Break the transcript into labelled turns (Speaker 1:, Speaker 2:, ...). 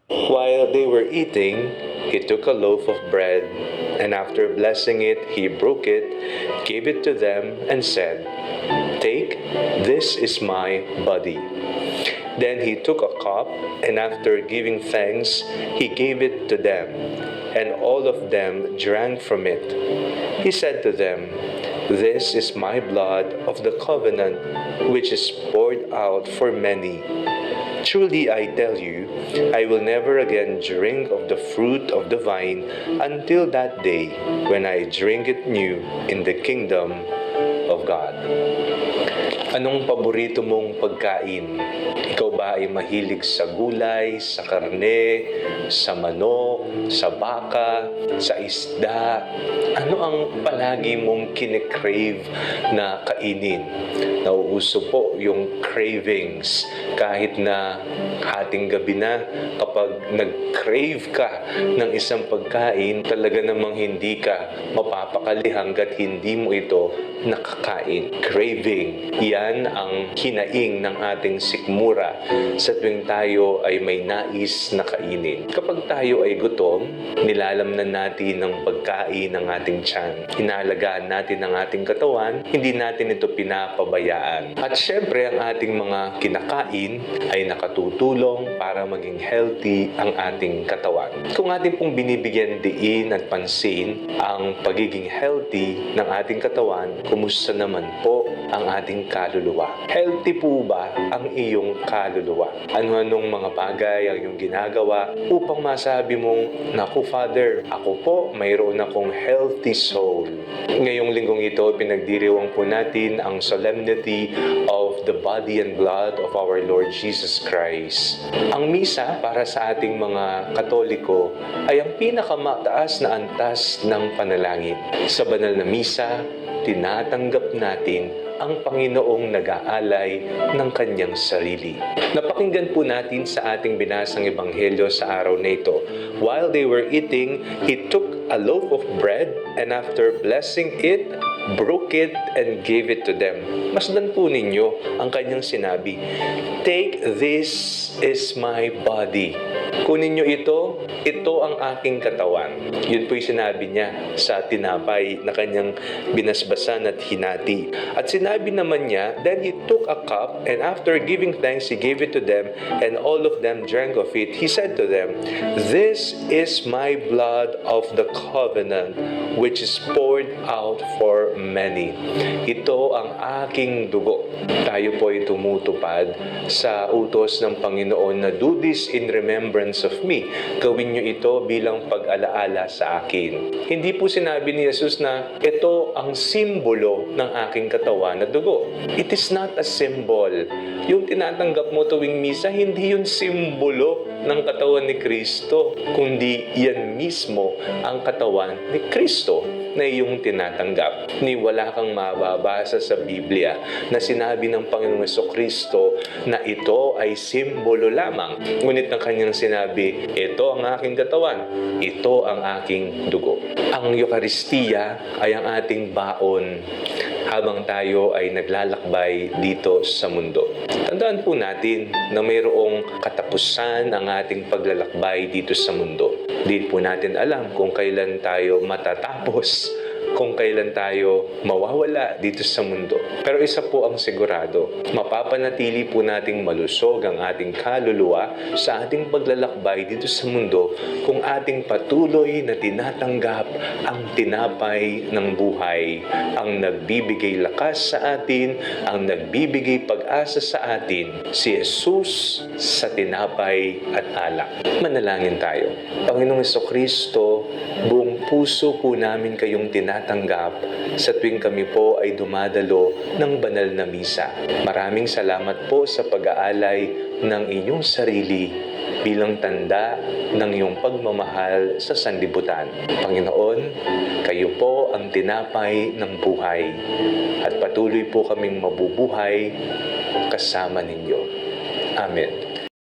Speaker 1: While they were eating, he took a loaf of bread, and after blessing it, he broke it, gave it to them, and said, "Take, this is my body." Then he took a cup, and after giving thanks, he gave it to them, and all of them drank from it. He said to them, "This is my blood of the covenant, which is poured out for many. Truly I tell you, I will never again drink of the fruit of the vine until that day when I drink it new in the kingdom of God." Anong paborito mong pagkain? Ikaw ba ay mahilig sa gulay, sa karne, sa manok, sa baka, sa isda? Ano ang palagi mong kine-crave na kainin? Nauuso po yung cravings kahit na hating gabi na, kapag nag-crave ka ng isang pagkain, talaga namang hindi ka mapapakali hanggat hindi mo ito nakakain. Craving, yan ang hinaing ng ating sikmura sa tuwing tayo ay may nais na kainin. Kapag tayo ay gutom, nilalamnan natin ng pagkain ng ating tiyan. Inaalagaan natin ang ating katawan, hindi natin ito pinapabayaan. At syempre, ang ating mga kinakain ay nakatutulong para maging healthy ang ating katawan. Kung ating pong binibigyan diin at pansin ang pagiging healthy ng ating katawan, kumusta naman po ang ating kaluluwa? Healthy po ba ang iyong kaluluwa? Ano-anong mga bagay ang iyong ginagawa upang masabi mong, "Naku Father, ako po mayroon akong healthy soul." Ngayong linggong ito, pinagdiriwang po natin ang solemnity of the body and blood of our Lord Jesus Christ. Ang misa para sa ating mga Katoliko ay ang pinakamataas na antas ng panalangin. Sa banal na misa, tinatanggap natin ang Panginoong nag-aalay ng kanyang sarili. Napakinggan po natin sa ating binasang ebanghelyo sa araw na ito. While they were eating, he took a loaf of bread, and after blessing it, broke it and gave it to them. Masdan po ninyo ang kanyang sinabi, "Take, this is my body." Kunin nyo ito ang aking katawan. Yun po yung sinabi niya sa tinapay na kanyang binasbasan at hinati. At sinabi naman niya, then he took a cup, and after giving thanks, he gave it to them, and all of them drank of it. He said to them, "This is my blood of the covenant, which is poured out for many." Ito ang aking dugo. Tayo po ay tumutupad sa utos ng Panginoon na, "Do this in remembrance of me." Gawin nyo ito bilang pag-alaala sa akin. Hindi po sinabi ni Jesus na ito ang simbolo ng aking katawan na dugo. It is not a symbol. Yung tinatanggap mo tuwing misa, hindi yun simbolo ng katawan ni Kristo, kundi yan mismo ang katawan ni Kristo na iyong tinatanggap. Ni wala kang mababasa sa Biblia na sinabi ng Panginoong Jesucristo na ito ay simbolo lamang. Ngunit ang kanyang sinabi, ito ang aking katawan, ito ang aking dugo. Ang Eucharistia ay ang ating baon habang tayo ay naglalakbay dito sa mundo. Tandaan po natin na mayroong katapusan ang ating paglalakbay dito sa mundo. Di po natin alam kung kailan tayo matatapos, kung kailan tayo mawawala dito sa mundo. Pero isa po ang sigurado, mapapanatili po nating malusog ang ating kaluluwa sa ating paglalakbay dito sa mundo kung ating patuloy na tinatanggap ang tinapay ng buhay, ang nagbibigay lakas sa atin, ang nagbibigay pag-asa sa atin, si Jesus sa tinapay at alak. Manalangin tayo. Panginoong Jesucristo, buong puso po namin kayong tinatanggap sa tuwing kami po ay dumadalo ng banal na misa. Maraming salamat po sa pag-aalay ng inyong sarili bilang tanda ng iyong pagmamahal sa sanlibutan. Panginoon, kayo po ang tinapay ng buhay at patuloy po kaming mabubuhay kasama ninyo. Amen.